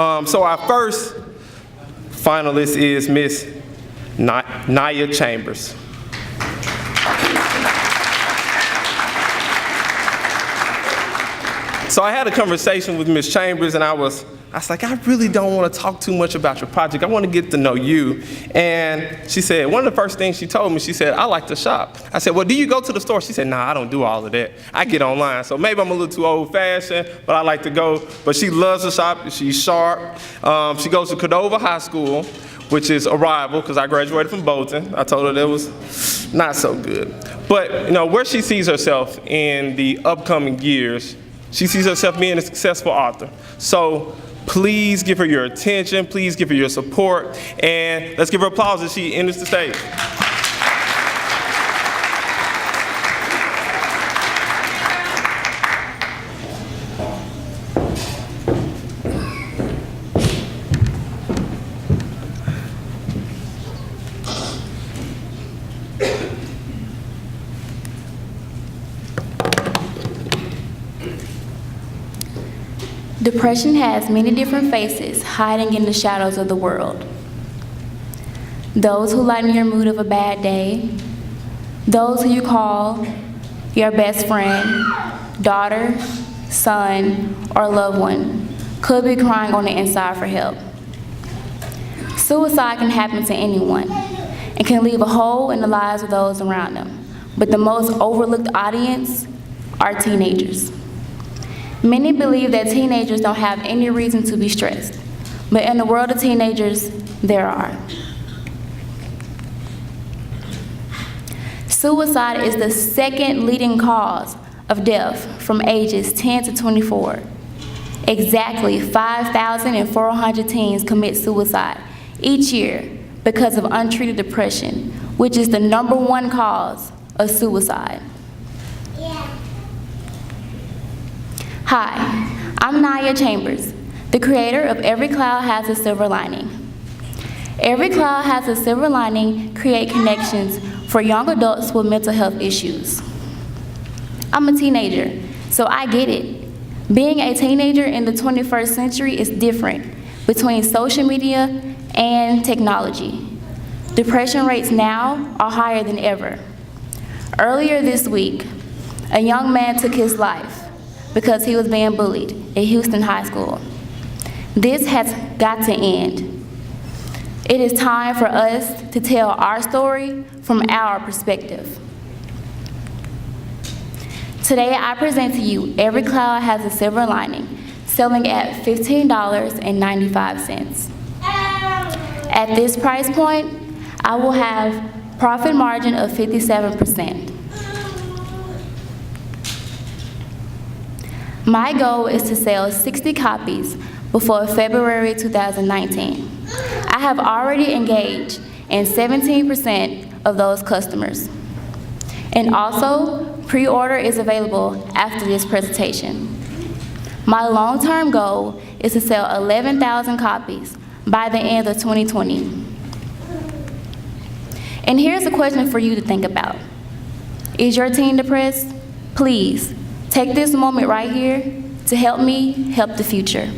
So our first finalist is Miss Niyah Chambers. So I had a conversation with Miss Chambers, and I was like, I really don't want to talk too much about your project. I want to get to know you. And she said, one of the first things she told me, she said, I like to shop. I said, well, do you go to the store? She said, nah, I don't do all of that. I get online. So maybe I'm a little too old-fashioned, but I like to go. But she loves to shop. She's sharp. She goes to Cordova High School, which is a rival, because I graduated from Bolton. I told her that was not so good. But where she sees herself in the upcoming years, she sees herself being a successful author. So please give her your attention, please give her your support, and let's give her applause as she enters the stage. Depression has many different faces hiding in the shadows of the world. Those who lighten your mood of a bad day, those who you call your best friend, daughter, son, or loved one could be crying on the inside for help. Suicide can happen to anyone and can leave a hole in the lives of those around them, but the most overlooked audience are teenagers. Many believe that teenagers don't have any reason to be stressed, but in the world of teenagers, there are. Suicide is the second leading cause of death from ages 10 to 24. Exactly 5,400 teens commit suicide each year because of untreated depression, which is the #1 cause of suicide. Hi, I'm Niyah Chambers, the creator of Every Cloud Has a Silver Lining. Every Cloud Has a Silver Lining create connections for young adults with mental health issues. I'm a teenager, so I get it. Being a teenager in the 21st century is different between social media and technology. Depression rates now are higher than ever. Earlier this week, a young man took his life because he was being bullied at Houston High School. This has got to end. It is time for us to tell our story from our perspective. Today I present to you Every Cloud Has a Silver Lining, selling at $15.95. At this price point, I will have profit margin of 57%. My goal is to sell 60 copies before February 2019. I have already engaged in 17% of those customers. And also, pre-order is available after this presentation. My long-term goal is to sell 11,000 copies by the end of 2020. And here's a question for you to think about. Is your teen depressed? Please, take this moment right here to help me help the future.